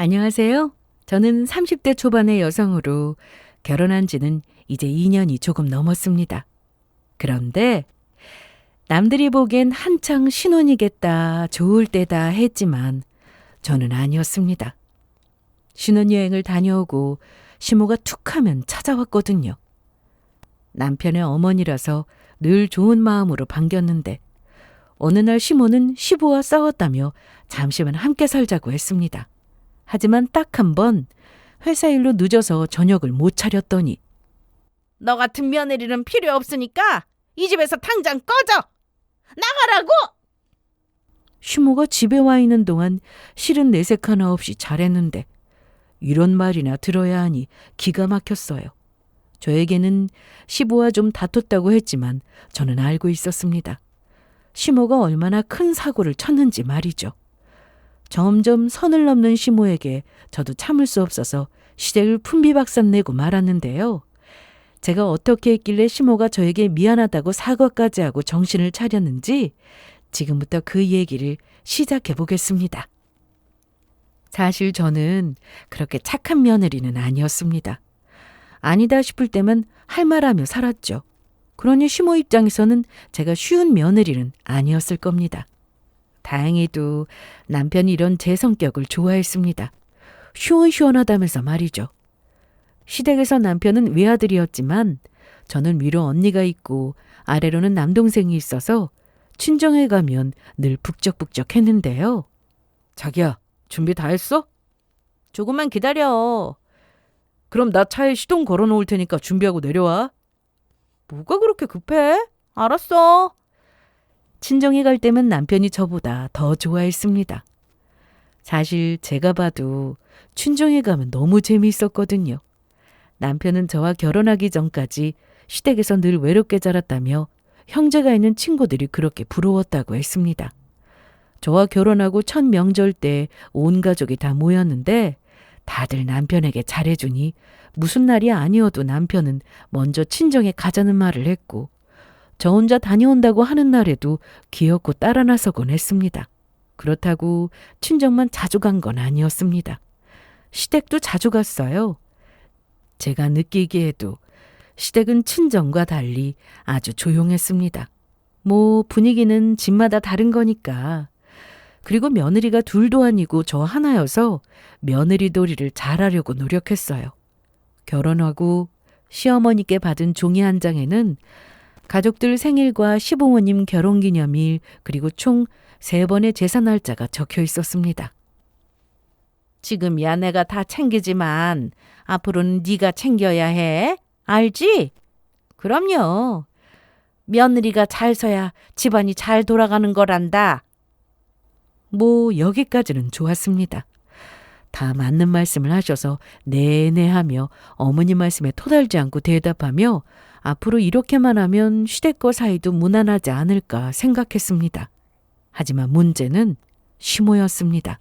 안녕하세요. 저는 30대 초반의 여성으로 결혼한 지는 이제 2년이 조금 넘었습니다. 그런데 남들이 보기엔 한창 신혼이겠다, 좋을 때다 했지만 저는 아니었습니다. 신혼여행을 다녀오고 시모가 툭 하면 찾아왔거든요. 남편의 어머니라서 늘 좋은 마음으로 반겼는데 어느 날 시모는 시부와 싸웠다며 잠시만 함께 살자고 했습니다. 하지만 딱 한 번 회사 일로 늦어서 저녁을 못 차렸더니 너 같은 며느리는 필요 없으니까 이 집에서 당장 꺼져! 나가라고! 시모가 집에 와 있는 동안 실은 내색 하나 없이 잘했는데 이런 말이나 들어야 하니 기가 막혔어요. 저에게는 시부와 좀 다퉜다고 했지만 저는 알고 있었습니다. 시모가 얼마나 큰 사고를 쳤는지 말이죠. 점점 선을 넘는 시모에게 저도 참을 수 없어서 시댁을 풍비박산 내고 말았는데요. 제가 어떻게 했길래 시모가 저에게 미안하다고 사과까지 하고 정신을 차렸는지 지금부터 그 얘기를 시작해 보겠습니다. 사실 저는 그렇게 착한 며느리는 아니었습니다. 아니다 싶을 때만 할 말하며 살았죠. 그러니 시모 입장에서는 제가 쉬운 며느리는 아니었을 겁니다. 다행히도 남편이 이런 제 성격을 좋아했습니다. 시원시원하다면서 말이죠. 시댁에서 남편은 외아들이었지만 저는 위로 언니가 있고 아래로는 남동생이 있어서 친정에 가면 늘 북적북적했는데요. 자기야, 준비 다 했어? 조금만 기다려. 그럼 나 차에 시동 걸어놓을 테니까 준비하고 내려와. 뭐가 그렇게 급해? 알았어. 친정에 갈 때면 남편이 저보다 더 좋아했습니다. 사실 제가 봐도 친정에 가면 너무 재미있었거든요. 남편은 저와 결혼하기 전까지 시댁에서 늘 외롭게 자랐다며 형제가 있는 친구들이 그렇게 부러웠다고 했습니다. 저와 결혼하고 첫 명절 때 온 가족이 다 모였는데 다들 남편에게 잘해주니 무슨 날이 아니어도 남편은 먼저 친정에 가자는 말을 했고 저 혼자 다녀온다고 하는 날에도 귀엽고 따라 나서곤 했습니다. 그렇다고 친정만 자주 간 건 아니었습니다. 시댁도 자주 갔어요. 제가 느끼기에도 시댁은 친정과 달리 아주 조용했습니다. 뭐 분위기는 집마다 다른 거니까. 그리고 며느리가 둘도 아니고 저 하나여서 며느리돌이를 잘하려고 노력했어요. 결혼하고 시어머니께 받은 종이 한 장에는 가족들 생일과 시부모님 결혼기념일 그리고 총 3번의 제사 날짜가 적혀 있었습니다. 지금이야 내가 다 챙기지만 앞으로는 네가 챙겨야 해. 알지? 그럼요. 며느리가 잘 서야 집안이 잘 돌아가는 거란다. 뭐 여기까지는 좋았습니다. 다 맞는 말씀을 하셔서 네네 하며 어머니 말씀에 토달지 않고 대답하며 앞으로 이렇게만 하면 시댁과 사이도 무난하지 않을까 생각했습니다. 하지만 문제는 시모였습니다.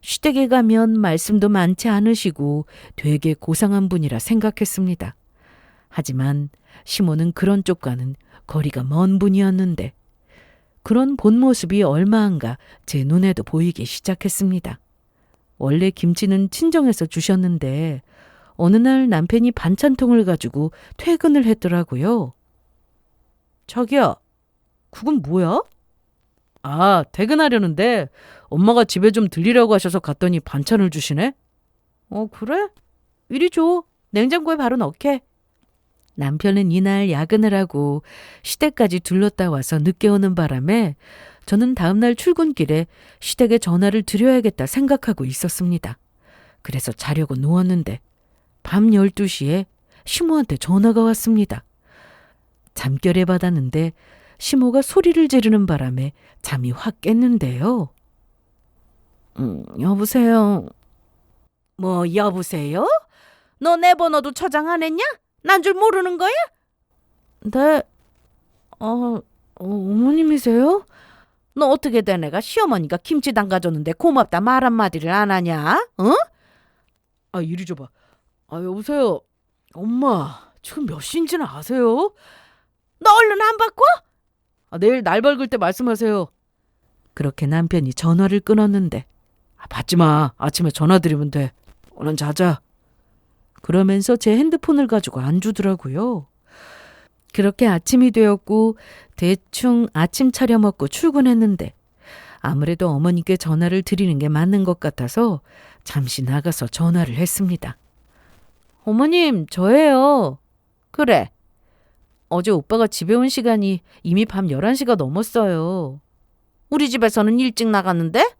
시댁에 가면 말씀도 많지 않으시고 되게 고상한 분이라 생각했습니다. 하지만 시모는 그런 쪽과는 거리가 먼 분이었는데 그런 본 모습이 얼마 안가 제 눈에도 보이기 시작했습니다. 원래 김치는 친정에서 주셨는데 어느 날 남편이 반찬통을 가지고 퇴근을 했더라고요. 자기야, 그건 뭐야? 아, 퇴근하려는데 엄마가 집에 좀 들리라고 하셔서 갔더니 반찬을 주시네? 그래? 이리 줘. 냉장고에 바로 넣게. 남편은 이날 야근을 하고 시댁까지 둘렀다 와서 늦게 오는 바람에 저는 다음날 출근길에 시댁에 전화를 드려야겠다 생각하고 있었습니다. 그래서 자려고 누웠는데 밤 12시에 시모한테 전화가 왔습니다. 잠결에 받았는데 시모가 소리를 지르는 바람에 잠이 확 깼는데요. 여보세요. 뭐 여보세요? 너 내 번호도 저장 안 했냐? 난 줄 모르는 거야? 네. 어머님이세요? 너 어떻게 된 애가 시어머니가 김치 담가줬는데 고맙다 말 한마디를 안 하냐? 어? 아, 이리 줘봐. 아, 여보세요. 엄마, 지금 몇 시인지는 아세요? 너 얼른 안 바꿔? 내일 날 밝을 때 말씀하세요. 그렇게 남편이 전화를 끊었는데 받지 마. 아침에 전화 드리면 돼. 얼른 자자. 그러면서 제 핸드폰을 가지고 안 주더라고요. 그렇게 아침이 되었고 대충 아침 차려 먹고 출근했는데 아무래도 어머니께 전화를 드리는 게 맞는 것 같아서 잠시 나가서 전화를 했습니다. 어머님, 저예요. 그래. 어제 오빠가 집에 온 시간이 이미 밤 11시가 넘었어요. 우리 집에서는 일찍 나갔는데?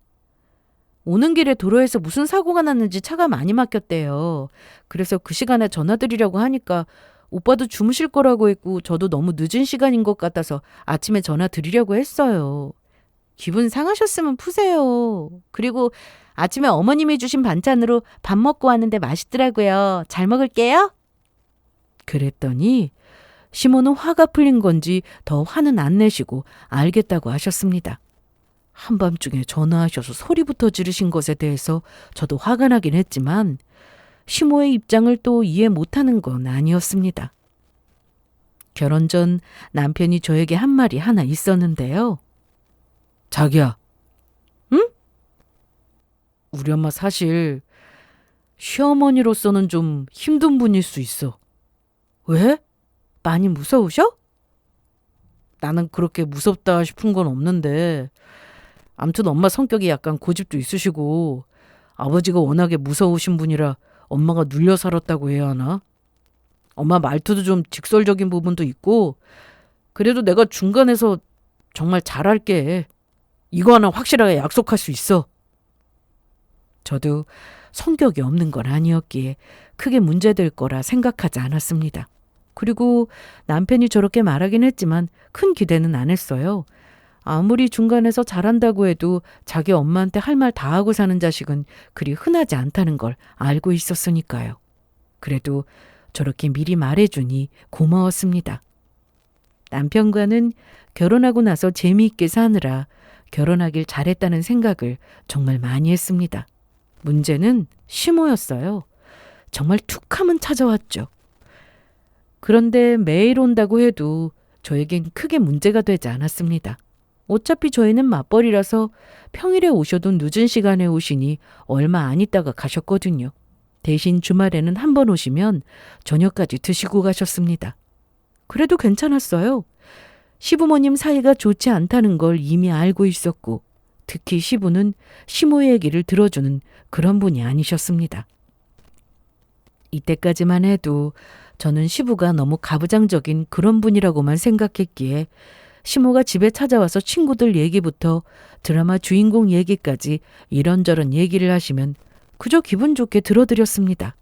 오는 길에 도로에서 무슨 사고가 났는지 차가 많이 막혔대요. 그래서 그 시간에 전화드리려고 하니까 오빠도 주무실 거라고 했고 저도 너무 늦은 시간인 것 같아서 아침에 전화 드리려고 했어요. 기분 상하셨으면 푸세요. 그리고 아침에 어머님이 주신 반찬으로 밥 먹고 왔는데 맛있더라고요. 잘 먹을게요. 그랬더니 시모는 화가 풀린 건지 더 화는 안 내시고 알겠다고 하셨습니다. 한밤중에 전화하셔서 소리부터 지르신 것에 대해서 저도 화가 나긴 했지만 시모의 입장을 또 이해 못하는 건 아니었습니다. 결혼 전 남편이 저에게 한 말이 하나 있었는데요. 자기야. 응? 우리 엄마 사실 시어머니로서는 좀 힘든 분일 수 있어. 왜? 많이 무서우셔? 나는 그렇게 무섭다 싶은 건 없는데 암튼 엄마 성격이 약간 고집도 있으시고 아버지가 워낙에 무서우신 분이라 엄마가 눌려 살았다고 해야 하나? 엄마 말투도 좀 직설적인 부분도 있고 그래도 내가 중간에서 정말 잘할게. 이거 하나 확실하게 약속할 수 있어. 저도 성격이 없는 건 아니었기에 크게 문제될 거라 생각하지 않았습니다. 그리고 남편이 저렇게 말하긴 했지만 큰 기대는 안 했어요. 아무리 중간에서 잘한다고 해도 자기 엄마한테 할 말 다 하고 사는 자식은 그리 흔하지 않다는 걸 알고 있었으니까요. 그래도 저렇게 미리 말해주니 고마웠습니다. 남편과는 결혼하고 나서 재미있게 사느라 결혼하길 잘했다는 생각을 정말 많이 했습니다. 문제는 시모였어요. 정말 툭 하면 찾아왔죠. 그런데 매일 온다고 해도 저에겐 크게 문제가 되지 않았습니다. 어차피 저희는 맞벌이라서 평일에 오셔도 늦은 시간에 오시니 얼마 안 있다가 가셨거든요. 대신 주말에는 한 번 오시면 저녁까지 드시고 가셨습니다. 그래도 괜찮았어요. 시부모님 사이가 좋지 않다는 걸 이미 알고 있었고 특히 시부는 시모의 얘기를 들어주는 그런 분이 아니셨습니다. 이때까지만 해도 저는 시부가 너무 가부장적인 그런 분이라고만 생각했기에 시모가 집에 찾아와서 친구들 얘기부터 드라마 주인공 얘기까지 이런저런 얘기를 하시면 그저 기분 좋게 들어드렸습니다.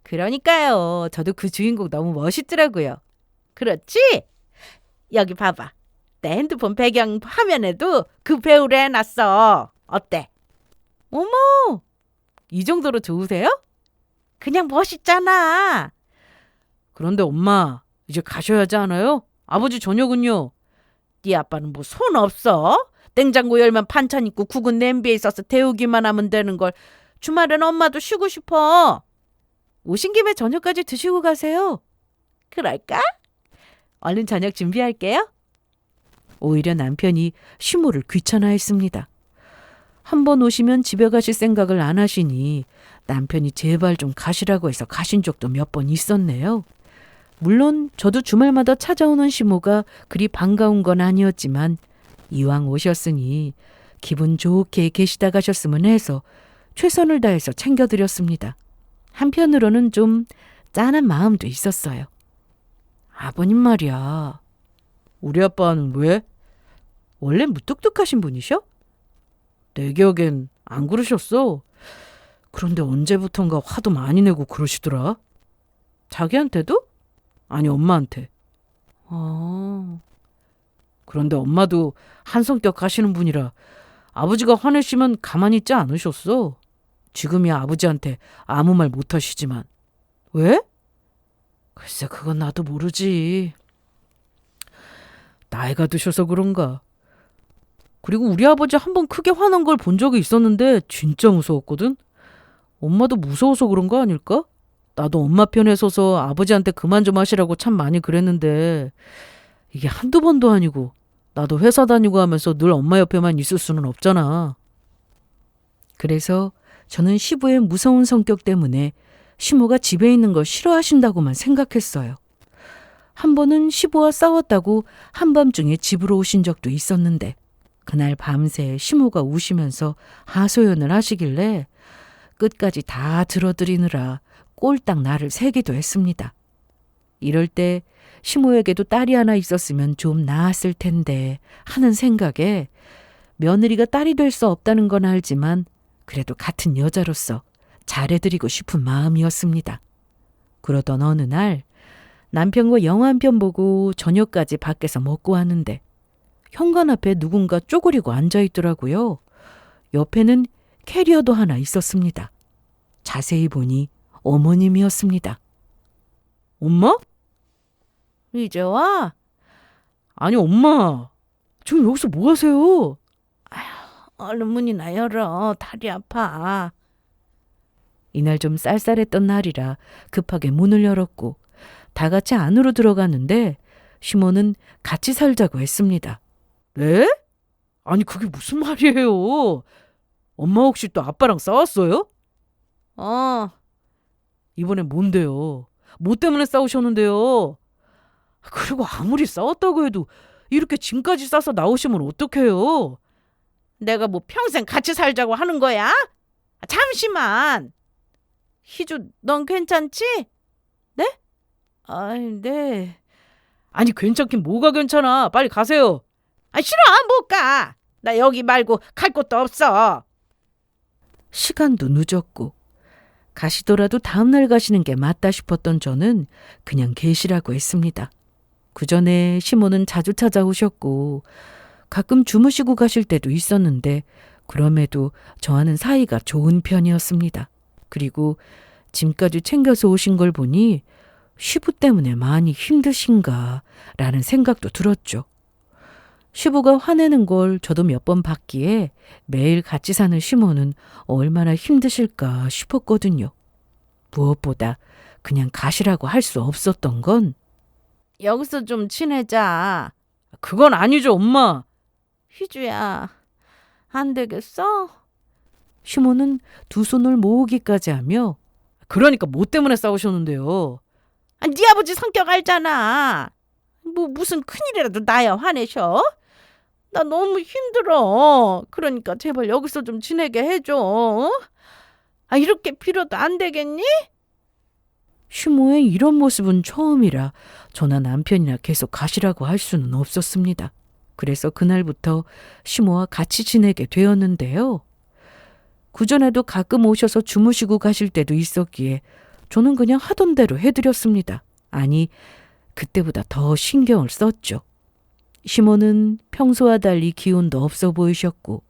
그러니까요. 저도 그 주인공 너무 멋있더라고요. 그렇지? 여기 봐봐. 내 핸드폰 배경 화면에도 그 배우를 해놨어. 어때? 어머! 이 정도로 좋으세요? 그냥 멋있잖아. 그런데 엄마, 이제 가셔야지 않아요? 아버지 저녁은요? 네 아빠는 뭐 손 없어? 냉장고 열면 반찬 있고 국은 냄비에 있어서 데우기만 하면 되는 걸 주말엔 엄마도 쉬고 싶어. 오신 김에 저녁까지 드시고 가세요. 그럴까? 얼른 저녁 준비할게요. 오히려 남편이 시모를 귀찮아했습니다. 한 번 오시면 집에 가실 생각을 안 하시니 남편이 제발 좀 가시라고 해서 가신 적도 몇 번 있었네요. 물론 저도 주말마다 찾아오는 시모가 그리 반가운 건 아니었지만 이왕 오셨으니 기분 좋게 계시다 가셨으면 해서 최선을 다해서 챙겨드렸습니다. 한편으로는 좀 짠한 마음도 있었어요. 아버님 말이야. 우리 아빠는 왜? 원래 무뚝뚝하신 분이셔? 내 기억엔 안 그러셨어. 그런데 언제부턴가 화도 많이 내고 그러시더라. 자기한테도? 아니 엄마한테. 그런데 엄마도 한 성격 가시는 분이라 아버지가 화내시면 가만히 있지 않으셨어. 지금이야 아버지한테 아무 말 못하시지만. 왜? 글쎄 그건 나도 모르지. 나이가 드셔서 그런가. 그리고 우리 아버지 한 번 크게 화난 걸 본 적이 있었는데 진짜 무서웠거든. 엄마도 무서워서 그런 거 아닐까? 나도 엄마 편에 서서 아버지한테 그만 좀 하시라고 참 많이 그랬는데 이게 한두 번도 아니고 나도 회사 다니고 하면서 늘 엄마 옆에만 있을 수는 없잖아. 그래서 저는 시부의 무서운 성격 때문에 시모가 집에 있는 걸 싫어하신다고만 생각했어요. 한 번은 시부와 싸웠다고 한밤중에 집으로 오신 적도 있었는데 그날 밤새 시모가 우시면서 하소연을 하시길래 끝까지 다 들어드리느라 꼴딱 나를 새기도 했습니다. 이럴 때 시모에게도 딸이 하나 있었으면 좀 나았을 텐데 하는 생각에 며느리가 딸이 될 수 없다는 건 알지만 그래도 같은 여자로서 잘해드리고 싶은 마음이었습니다. 그러던 어느 날 남편과 영화 한 편 보고 저녁까지 밖에서 먹고 왔는데 현관 앞에 누군가 쪼그리고 앉아있더라고요. 옆에는 캐리어도 하나 있었습니다. 자세히 보니 어머님이었습니다. 엄마? 이제 와? 아니 엄마, 지금 여기서 뭐 하세요? 얼른 문이나 열어. 다리 아파. 이날 좀 쌀쌀했던 날이라 급하게 문을 열었고 다 같이 안으로 들어갔는데 시모는 같이 살자고 했습니다. 네? 아니 그게 무슨 말이에요? 엄마 혹시 또 아빠랑 싸웠어요? 이번엔 뭔데요? 뭐 때문에 싸우셨는데요? 그리고 아무리 싸웠다고 해도 이렇게 짐까지 싸서 나오시면 어떡해요? 내가 뭐 평생 같이 살자고 하는 거야? 잠시만. 희주, 넌 괜찮지? 네? 네. 아니 괜찮긴 뭐가 괜찮아. 빨리 가세요. 싫어. 못 가. 나 여기 말고 갈 곳도 없어. 시간도 늦었고 가시더라도 다음날 가시는 게 맞다 싶었던 저는 그냥 계시라고 했습니다. 그 전에 시모는 자주 찾아오셨고 가끔 주무시고 가실 때도 있었는데 그럼에도 저와는 사이가 좋은 편이었습니다. 그리고 짐까지 챙겨서 오신 걸 보니 시부 때문에 많이 힘드신가 라는 생각도 들었죠. 시부가 화내는 걸 저도 몇 번 봤기에 매일 같이 사는 시모는 얼마나 힘드실까 싶었거든요. 무엇보다 그냥 가시라고 할 수 없었던 건 여기서 좀 지내자. 그건 아니죠, 엄마. 희주야, 안 되겠어? 시모는 두 손을 모으기까지 하며 그러니까 뭐 때문에 싸우셨는데요? 네 아버지 성격 알잖아. 무슨 큰일이라도 나야 화내셔? 나 너무 힘들어. 그러니까 제발 여기서 좀 지내게 해줘. 이렇게 빌어도 안 되겠니? 시모의 이런 모습은 처음이라 저나 남편이나 계속 가시라고 할 수는 없었습니다. 그래서 그날부터 시모와 같이 지내게 되었는데요. 그전에도 가끔 오셔서 주무시고 가실 때도 있었기에 저는 그냥 하던 대로 해드렸습니다. 아니, 그때보다 더 신경을 썼죠. 시모는 평소와 달리 기운도 없어 보이셨고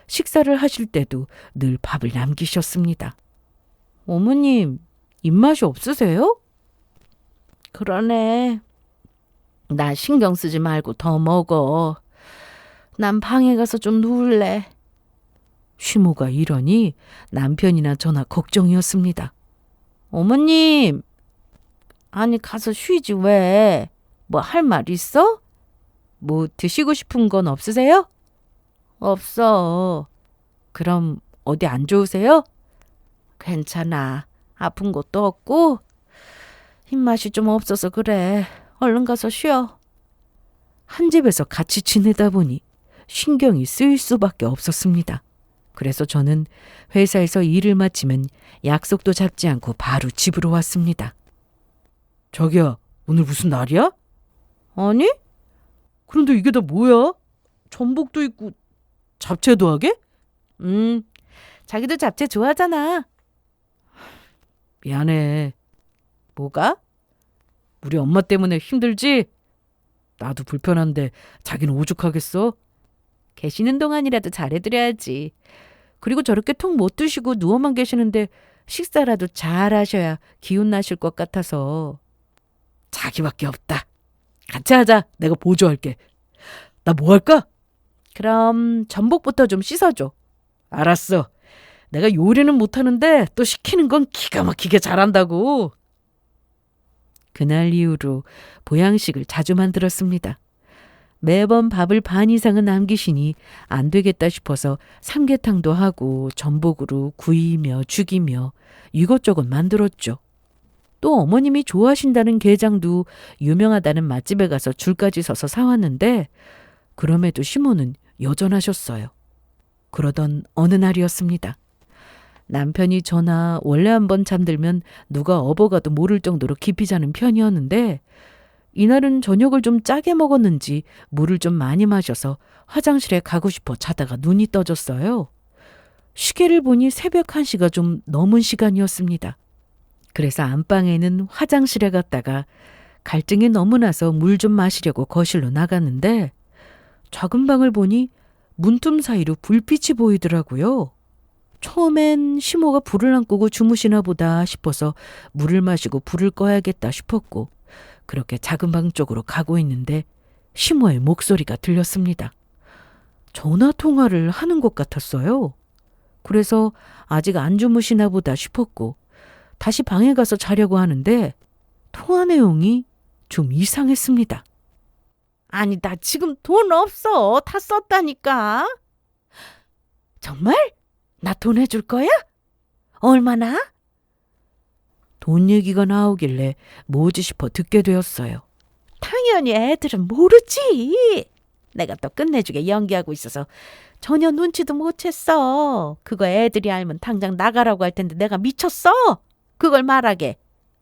식사를 하실 때도 늘 밥을 남기셨습니다. 어머님, 입맛이 없으세요? 그러네. 나 신경 쓰지 말고 더 먹어. 난 방에 가서 좀 누울래. 시모가 이러니 남편이나 저나 걱정이었습니다. 어머님, 아니 가서 쉬지 왜? 뭐 할 말 있어? 뭐 드시고 싶은 건 없으세요? 없어. 그럼 어디 안 좋으세요? 괜찮아. 아픈 것도 없고 입맛이 좀 없어서 그래. 얼른 가서 쉬어. 한 집에서 같이 지내다 보니 신경이 쓰일 수밖에 없었습니다. 그래서 저는 회사에서 일을 마치면 약속도 잡지 않고 바로 집으로 왔습니다. 자기야, 오늘 무슨 날이야? 아니? 그런데 이게 다 뭐야? 전복도 있고 잡채도 하게? 자기도 잡채 좋아하잖아. 미안해. 뭐가? 우리 엄마 때문에 힘들지? 나도 불편한데 자기는 오죽하겠어? 계시는 동안이라도 잘해드려야지. 그리고 저렇게 통 못 드시고 누워만 계시는데 식사라도 잘 하셔야 기운 나실 것 같아서. 자기밖에 없다. 같이 하자. 내가 보조할게. 나 뭐 할까? 그럼 전복부터 좀 씻어줘. 알았어. 내가 요리는 못하는데 또 시키는 건 기가 막히게 잘한다고. 그날 이후로 보양식을 자주 만들었습니다. 매번 밥을 반 이상은 남기시니 안 되겠다 싶어서 삼계탕도 하고 전복으로 구이며 죽이며 이것저것 만들었죠. 또 어머님이 좋아하신다는 게장도 유명하다는 맛집에 가서 줄까지 서서 사왔는데 그럼에도 시모는 여전하셨어요. 그러던 어느 날이었습니다. 남편이 저나 원래 한번 잠들면 누가 업어가도 모를 정도로 깊이 자는 편이었는데 이날은 저녁을 좀 짜게 먹었는지 물을 좀 많이 마셔서 화장실에 가고 싶어 자다가 눈이 떠졌어요. 시계를 보니 새벽 1시가 좀 넘은 시간이었습니다. 그래서 안방에는 화장실에 갔다가 갈증이 너무 나서 물 좀 마시려고 거실로 나갔는데 작은 방을 보니 문틈 사이로 불빛이 보이더라고요. 처음엔 시모가 불을 안 끄고 주무시나 보다 싶어서 물을 마시고 불을 꺼야겠다 싶었고 그렇게 작은 방 쪽으로 가고 있는데 시모의 목소리가 들렸습니다. 전화 통화를 하는 것 같았어요. 그래서 아직 안 주무시나 보다 싶었고 다시 방에 가서 자려고 하는데 통화 내용이 좀 이상했습니다. 아니, 나 지금 돈 없어. 다 썼다니까. 정말? 나 돈 해줄 거야? 얼마나? 돈 얘기가 나오길래 뭐지 싶어 듣게 되었어요. 당연히 애들은 모르지. 내가 또 끝내주게 연기하고 있어서 전혀 눈치도 못 챘어. 그거 애들이 알면 당장 나가라고 할 텐데 내가 미쳤어? 그걸 말하게.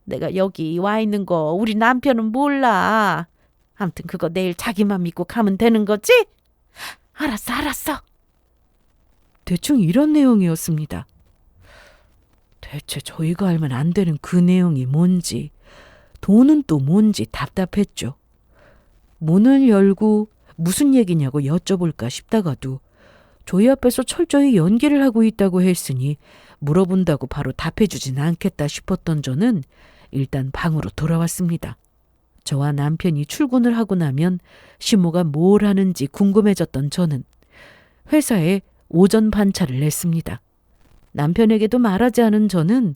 내가 여기 와 있는 거 우리 남편은 몰라. 아무튼 그거 내일 자기만 믿고 가면 되는 거지? 알았어. 대충 이런 내용이었습니다. 대체 저희가 알면 안 되는 그 내용이 뭔지, 돈은 또 뭔지 답답했죠. 문을 열고 무슨 얘기냐고 여쭤볼까 싶다가도 저희 앞에서 철저히 연기를 하고 있다고 했으니 물어본다고 바로 답해주진 않겠다 싶었던 저는 일단 방으로 돌아왔습니다. 저와 남편이 출근을 하고 나면 시모가 뭘 하는지 궁금해졌던 저는 회사에 오전 반차를 냈습니다. 남편에게도 말하지 않은 저는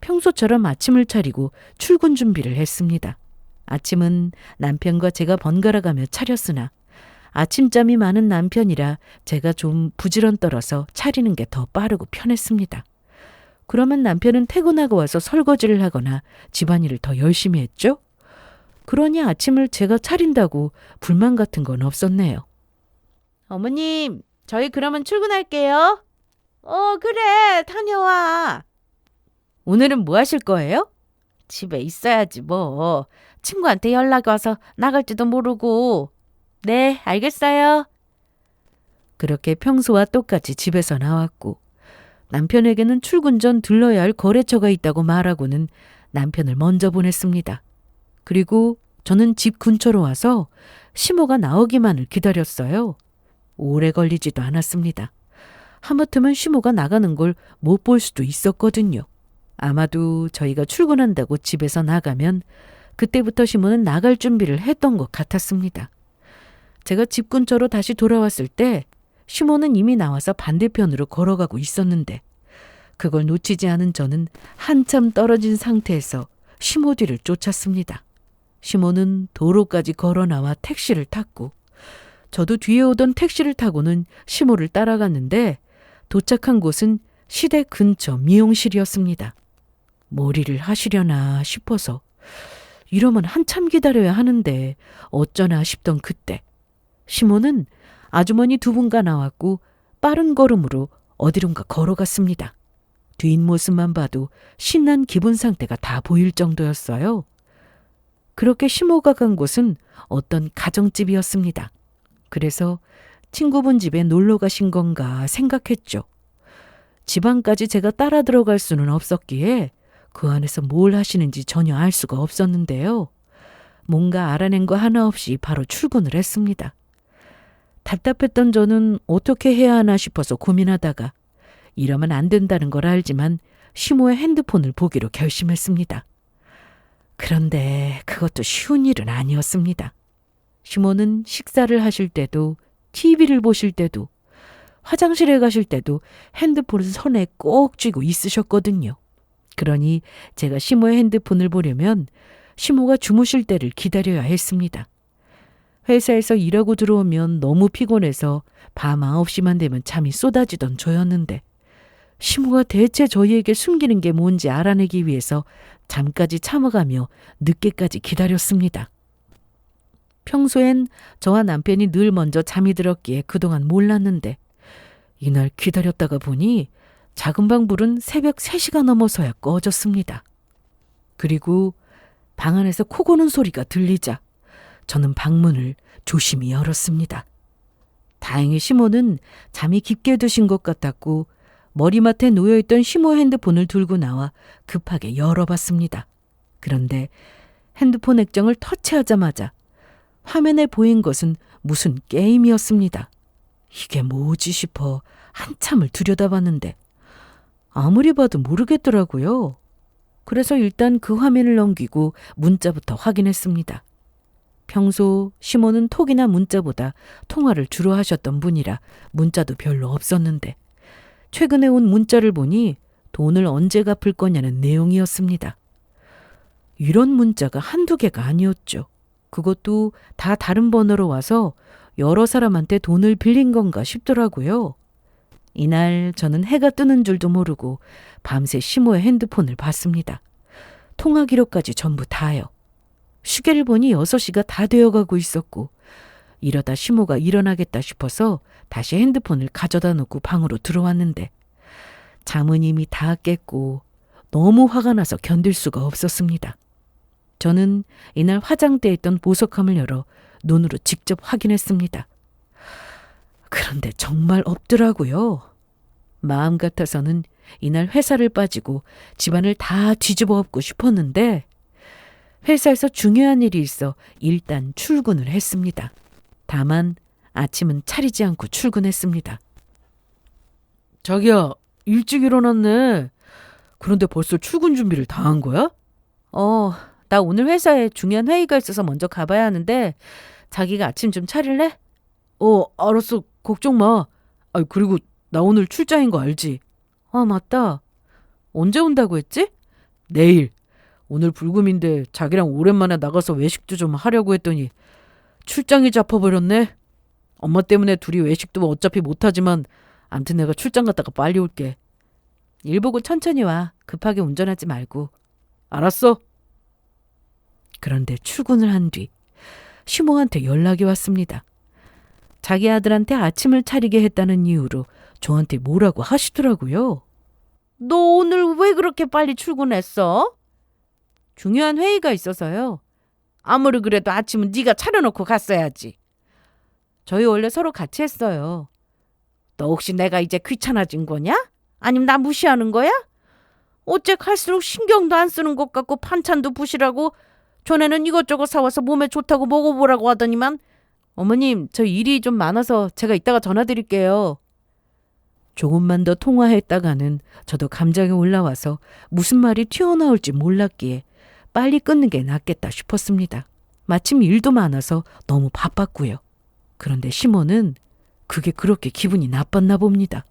평소처럼 아침을 차리고 출근 준비를 했습니다. 아침은 남편과 제가 번갈아가며 차렸으나 아침잠이 많은 남편이라 제가 좀 부지런 떨어서 차리는 게 더 빠르고 편했습니다. 그러면 남편은 퇴근하고 와서 설거지를 하거나 집안일을 더 열심히 했죠. 그러니 아침을 제가 차린다고 불만 같은 건 없었네요. 어머님, 저희 그러면 출근할게요. 그래. 다녀와. 오늘은 뭐 하실 거예요? 집에 있어야지 뭐. 친구한테 연락 와서 나갈지도 모르고. 네, 알겠어요. 그렇게 평소와 똑같이 집에서 나왔고 남편에게는 출근 전 들러야 할 거래처가 있다고 말하고는 남편을 먼저 보냈습니다. 그리고 저는 집 근처로 와서 시모가 나오기만을 기다렸어요. 오래 걸리지도 않았습니다. 하마터면 시모가 나가는 걸 못 볼 수도 있었거든요. 아마도 저희가 출근한다고 집에서 나가면 그때부터 시모는 나갈 준비를 했던 것 같았습니다. 제가 집 근처로 다시 돌아왔을 때 시모는 이미 나와서 반대편으로 걸어가고 있었는데 그걸 놓치지 않은 저는 한참 떨어진 상태에서 시모 뒤를 쫓았습니다. 시모는 도로까지 걸어 나와 택시를 탔고 저도 뒤에 오던 택시를 타고는 시모를 따라갔는데 도착한 곳은 시댁 근처 미용실이었습니다. 머리를 하시려나 싶어서 이러면 한참 기다려야 하는데 어쩌나 싶던 그때 시모는 아주머니 두 분과 나왔고 빠른 걸음으로 어디론가 걸어갔습니다. 뒷모습만 봐도 신난 기분 상태가 다 보일 정도였어요. 그렇게 시모가 간 곳은 어떤 가정집이었습니다. 그래서 친구분 집에 놀러 가신 건가 생각했죠. 집안까지 제가 따라 들어갈 수는 없었기에 그 안에서 뭘 하시는지 전혀 알 수가 없었는데요. 뭔가 알아낸 거 하나 없이 바로 출근을 했습니다. 답답했던 저는 어떻게 해야 하나 싶어서 고민하다가 이러면 안 된다는 걸 알지만 시모의 핸드폰을 보기로 결심했습니다. 그런데 그것도 쉬운 일은 아니었습니다. 시모는 식사를 하실 때도 TV를 보실 때도 화장실에 가실 때도 핸드폰을 손에 꼭 쥐고 있으셨거든요. 그러니 제가 시모의 핸드폰을 보려면 시모가 주무실 때를 기다려야 했습니다. 회사에서 일하고 들어오면 너무 피곤해서 밤 9시만 되면 잠이 쏟아지던 저였는데 시모가 대체 저희에게 숨기는 게 뭔지 알아내기 위해서 잠까지 참아가며 늦게까지 기다렸습니다. 평소엔 저와 남편이 늘 먼저 잠이 들었기에 그동안 몰랐는데 이날 기다렸다가 보니 작은 방 불은 새벽 3시가 넘어서야 꺼졌습니다. 그리고 방 안에서 코 고는 소리가 들리자 저는 방문을 조심히 열었습니다. 다행히 시모는 잠이 깊게 드신 것 같았고 머리맡에 놓여있던 시모 핸드폰을 들고 나와 급하게 열어봤습니다. 그런데 핸드폰 액정을 터치하자마자 화면에 보인 것은 무슨 게임이었습니다. 이게 뭐지 싶어 한참을 들여다봤는데 아무리 봐도 모르겠더라고요. 그래서 일단 그 화면을 넘기고 문자부터 확인했습니다. 평소 시모는 톡이나 문자보다 통화를 주로 하셨던 분이라 문자도 별로 없었는데 최근에 온 문자를 보니 돈을 언제 갚을 거냐는 내용이었습니다. 이런 문자가 한두 개가 아니었죠. 그것도 다 다른 번호로 와서 여러 사람한테 돈을 빌린 건가 싶더라고요. 이날 저는 해가 뜨는 줄도 모르고 밤새 시모의 핸드폰을 봤습니다. 통화 기록까지 전부 다요. 시계를 보니 6시가 다 되어가고 있었고 이러다 시모가 일어나겠다 싶어서 다시 핸드폰을 가져다 놓고 방으로 들어왔는데 잠은 이미 다 깼고 너무 화가 나서 견딜 수가 없었습니다. 저는 이날 화장대에 있던 보석함을 열어 눈으로 직접 확인했습니다. 그런데 정말 없더라고요. 마음 같아서는 이날 회사를 빠지고 집안을 다 뒤집어 엎고 싶었는데 회사에서 중요한 일이 있어 일단 출근을 했습니다. 다만 아침은 차리지 않고 출근했습니다. 자기야, 일찍 일어났네. 그런데 벌써 출근 준비를 다 한 거야? 나 오늘 회사에 중요한 회의가 있어서 먼저 가봐야 하는데 자기가 아침 좀 차릴래? 알았어. 걱정 마. 그리고 나 오늘 출장인 거 알지? 맞다. 언제 온다고 했지? 내일. 오늘 불금인데 자기랑 오랜만에 나가서 외식도 좀 하려고 했더니 출장이 잡혀버렸네. 엄마 때문에 둘이 외식도 어차피 못하지만 암튼 내가 출장 갔다가 빨리 올게. 일 보고 천천히 와. 급하게 운전하지 말고. 알았어. 그런데 출근을 한 뒤 시모한테 연락이 왔습니다. 자기 아들한테 아침을 차리게 했다는 이유로 저한테 뭐라고 하시더라고요. 너 오늘 왜 그렇게 빨리 출근했어? 중요한 회의가 있어서요. 아무리 그래도 아침은 네가 차려놓고 갔어야지. 저희 원래 서로 같이 했어요. 너 혹시 내가 이제 귀찮아진 거냐? 아니면 나 무시하는 거야? 어째 갈수록 신경도 안 쓰는 것 같고 반찬도 부시라고 전에는 이것저것 사와서 몸에 좋다고 먹어보라고 하더니만 어머님, 저 일이 좀 많아서 제가 이따가 전화드릴게요. 조금만 더 통화했다가는 저도 감정이 올라와서 무슨 말이 튀어나올지 몰랐기에 빨리 끊는 게 낫겠다 싶었습니다. 마침 일도 많아서 너무 바빴고요. 그런데 시모는 그게 그렇게 기분이 나빴나 봅니다.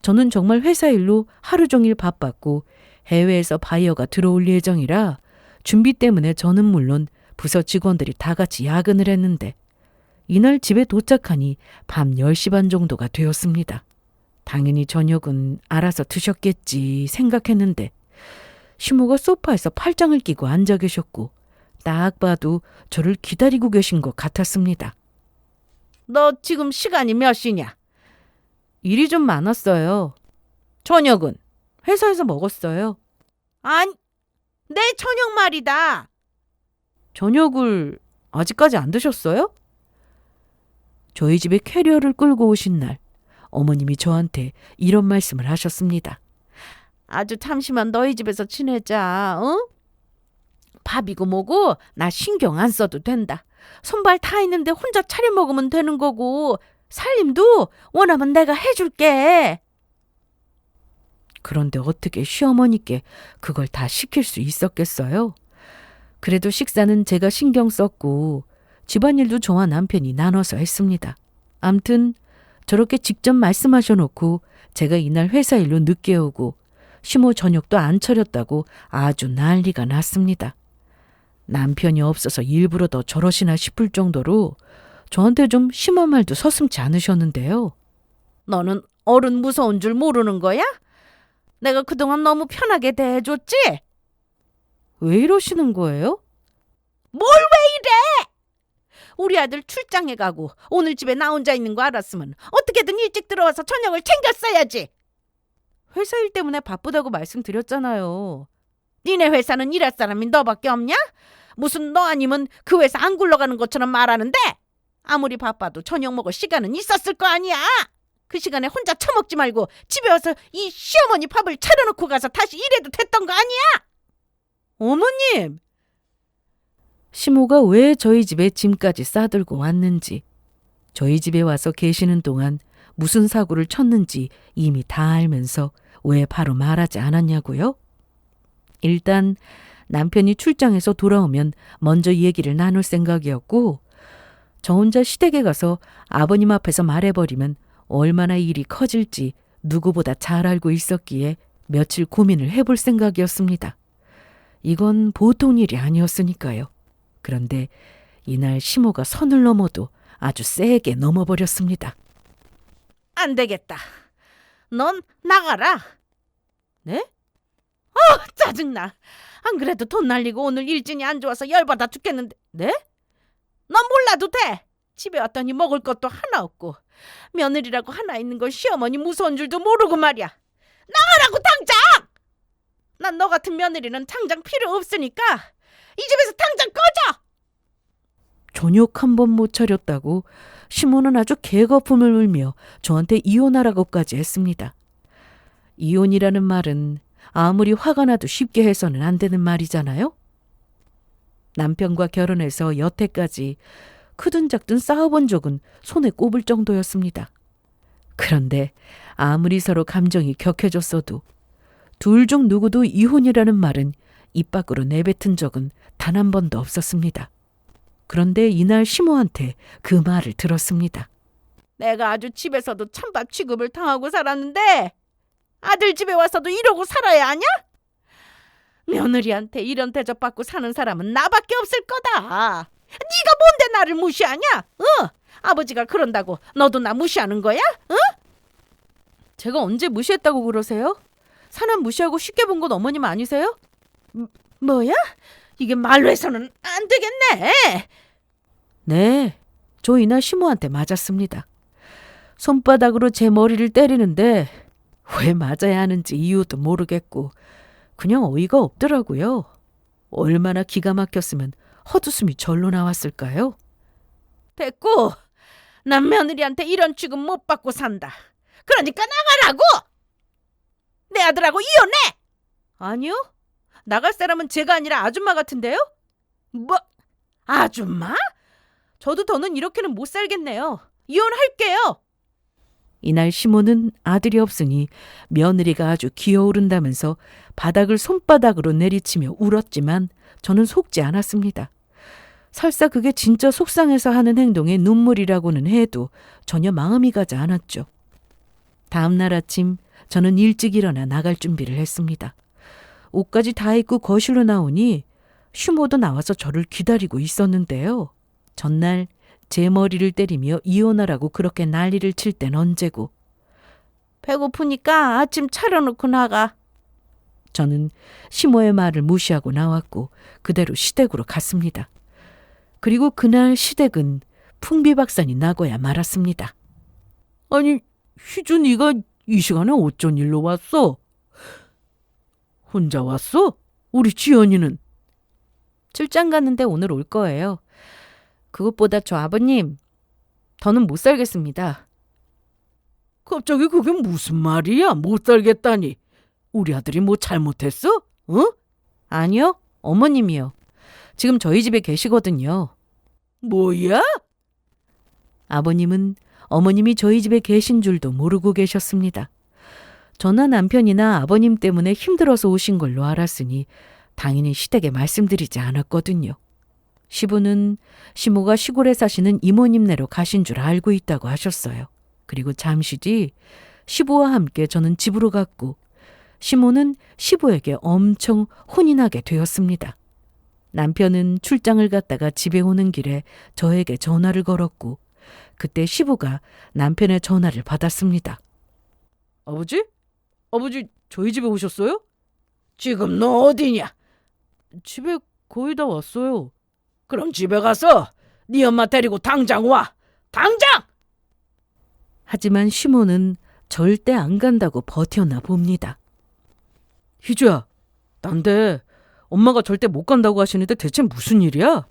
저는 정말 회사 일로 하루 종일 바빴고 해외에서 바이어가 들어올 예정이라 준비 때문에 저는 물론 부서 직원들이 다 같이 야근을 했는데 이날 집에 도착하니 밤 10시 반 정도가 되었습니다. 당연히 저녁은 알아서 드셨겠지 생각했는데 시모가 소파에서 팔짱을 끼고 앉아 계셨고 딱 봐도 저를 기다리고 계신 것 같았습니다. 너 지금 시간이 몇 시냐? 일이 좀 많았어요. 저녁은? 회사에서 먹었어요. 아니, 내 저녁 말이다. 저녁을 아직까지 안 드셨어요? 저희 집에 캐리어를 끌고 오신 날 어머님이 저한테 이런 말씀을 하셨습니다. 아주 잠시만 너희 집에서 지내자. 밥이고 뭐고 나 신경 안 써도 된다. 손발 다 있는데 혼자 차려 먹으면 되는 거고 살림도 원하면 내가 해줄게. 그런데 어떻게 시어머니께 그걸 다 시킬 수 있었겠어요? 그래도 식사는 제가 신경 썼고 집안일도 저와 남편이 나눠서 했습니다. 암튼 저렇게 직접 말씀하셔놓고 제가 이날 회사 일로 늦게 오고 시모 저녁도 안 차렸다고 아주 난리가 났습니다. 남편이 없어서 일부러 더 저러시나 싶을 정도로 저한테 좀 심한 말도 서슴지 않으셨는데요. 너는 어른 무서운 줄 모르는 거야? 내가 그동안 너무 편하게 대해줬지? 왜 이러시는 거예요? 뭘 왜 이래? 우리 아들 출장에 가고 오늘 집에 나 혼자 있는 거 알았으면 어떻게든 일찍 들어와서 저녁을 챙겼어야지. 회사 일 때문에 바쁘다고 말씀드렸잖아요. 니네 회사는 일할 사람이 너밖에 없냐? 무슨 너 아니면 그 회사 안 굴러가는 것처럼 말하는데 아무리 바빠도 저녁 먹을 시간은 있었을 거 아니야. 그 시간에 혼자 처먹지 말고 집에 와서 이 시어머니 밥을 차려놓고 가서 다시 일해도 됐던 거 아니야? 어머님! 시모가 왜 저희 집에 짐까지 싸들고 왔는지, 저희 집에 와서 계시는 동안 무슨 사고를 쳤는지 이미 다 알면서 왜 바로 말하지 않았냐고요? 일단 남편이 출장해서 돌아오면 먼저 얘기를 나눌 생각이었고, 저 혼자 시댁에 가서 아버님 앞에서 말해버리면 얼마나 일이 커질지 누구보다 잘 알고 있었기에 며칠 고민을 해볼 생각이었습니다. 이건 보통 일이 아니었으니까요. 그런데 이날 시모가 선을 넘어도 아주 세게 넘어버렸습니다. 안 되겠다. 넌 나가라. 네? 짜증나. 안 그래도 돈 날리고 오늘 일진이 안 좋아서 열받아 죽겠는데. 네? 넌 몰라도 돼. 집에 왔더니 먹을 것도 하나 없고 며느리라고 하나 있는 걸 시어머니 무서운 줄도 모르고 말이야. 나가라고 당장! 난 너 같은 며느리는 당장 필요 없으니까 이 집에서 당장 꺼져! 저녁 한 번 못 차렸다고 시모는 아주 개거품을 울며 저한테 이혼하라고까지 했습니다. 이혼이라는 말은 아무리 화가 나도 쉽게 해서는 안 되는 말이잖아요. 남편과 결혼해서 여태까지 크든 작든 싸워본 적은 손에 꼽을 정도였습니다. 그런데 아무리 서로 감정이 격해졌어도 둘 중 누구도 이혼이라는 말은 입 밖으로 내뱉은 적은 단 한 번도 없었습니다. 그런데 이날 시모한테 그 말을 들었습니다. 내가 아주 집에서도 찬밥 취급을 당하고 살았는데 아들 집에 와서도 이러고 살아야 하냐? 며느리한테 이런 대접받고 사는 사람은 나밖에 없을 거다. 네가 뭔데 나를 무시하냐? 아버지가 그런다고 너도 나 무시하는 거야? 제가 언제 무시했다고 그러세요? 사람 무시하고 쉽게 본 건 어머님 아니세요? 뭐야? 이게 말로 해서는 안 되겠네. 네, 저 이날 시모한테 맞았습니다. 손바닥으로 제 머리를 때리는데 왜 맞아야 하는지 이유도 모르겠고 그냥 어이가 없더라고요. 얼마나 기가 막혔으면 헛웃음이 절로 나왔을까요? 됐고, 난 며느리한테 이런 취급 못 받고 산다. 그러니까 나가라고! 내 아들하고 이혼해! 아니요. 나갈 사람은 제가 아니라 아줌마 같은데요? 뭐? 아줌마? 저도 더는 이렇게는 못 살겠네요. 이혼할게요. 이날 시모는 아들이 없으니 며느리가 아주 기어오른다면서 바닥을 손바닥으로 내리치며 울었지만 저는 속지 않았습니다. 설사 그게 진짜 속상해서 하는 행동에 눈물이라고는 해도 전혀 마음이 가지 않았죠. 다음 날 아침 저는 일찍 일어나 나갈 준비를 했습니다. 옷까지 다 입고 거실로 나오니 시모도 나와서 저를 기다리고 있었는데요. 전날 제 머리를 때리며 이혼하라고 그렇게 난리를 칠 땐 언제고. 배고프니까 아침 차려놓고 나가. 저는 시모의 말을 무시하고 나왔고 그대로 시댁으로 갔습니다. 그리고 그날 시댁은 풍비박산이 나고야 말았습니다. 아니, 희주 네가 이 시간에 어쩐 일로 왔어? 혼자 왔어? 우리 지연이는? 출장 갔는데 오늘 올 거예요. 그것보다 저 아버님, 더는 못 살겠습니다. 갑자기 그게 무슨 말이야? 못 살겠다니. 우리 아들이 뭐 잘못했어? 아니요, 어머님이요. 지금 저희 집에 계시거든요. 뭐야? 아버님은 어머님이 저희 집에 계신 줄도 모르고 계셨습니다. 저나 남편이나 아버님 때문에 힘들어서 오신 걸로 알았으니 당연히 시댁에 말씀드리지 않았거든요. 시부는 시모가 시골에 사시는 이모님네로 가신 줄 알고 있다고 하셨어요. 그리고 잠시 뒤 시부와 함께 저는 집으로 갔고 시모는 시부에게 엄청 혼이 나게 되었습니다. 남편은 출장을 갔다가 집에 오는 길에 저에게 전화를 걸었고 그때 시부가 남편의 전화를 받았습니다. 아버지? 아버지 저희 집에 오셨어요? 지금 너 어디냐? 집에 거의 다 왔어요. 그럼 집에 가서 네 엄마 데리고 당장 와. 당장! 하지만 시모는 절대 안 간다고 버텼나 봅니다. 희주야, 난데 엄마가 절대 못 간다고 하시는데 대체 무슨 일이야?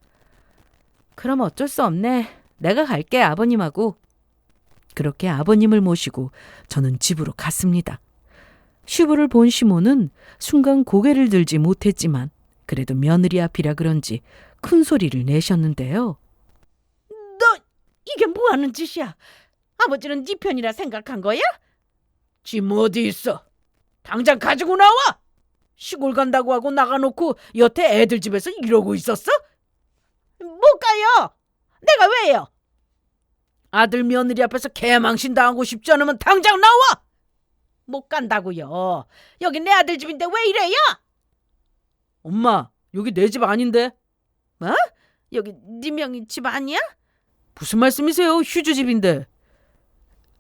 그럼 어쩔 수 없네. 내가 갈게, 아버님하고. 그렇게 아버님을 모시고 저는 집으로 갔습니다. 시부를 본 시모는 순간 고개를 들지 못했지만 그래도 며느리 앞이라 그런지 큰 소리를 내셨는데요. 너 이게 뭐하는 짓이야? 아버지는 네 편이라 생각한 거야? 짐 어디 있어? 당장 가지고 나와! 시골 간다고 하고 나가놓고 여태 애들 집에서 이러고 있었어? 못 가요! 내가 왜요? 아들 며느리 앞에서 개망신 당하고 싶지 않으면 당장 나와! 못 간다고요. 여기 내 아들 집인데 왜 이래요? 엄마, 여기 내 집 아닌데? 뭐? 여기 네 명이 집 아니야? 무슨 말씀이세요? 휴주 집인데.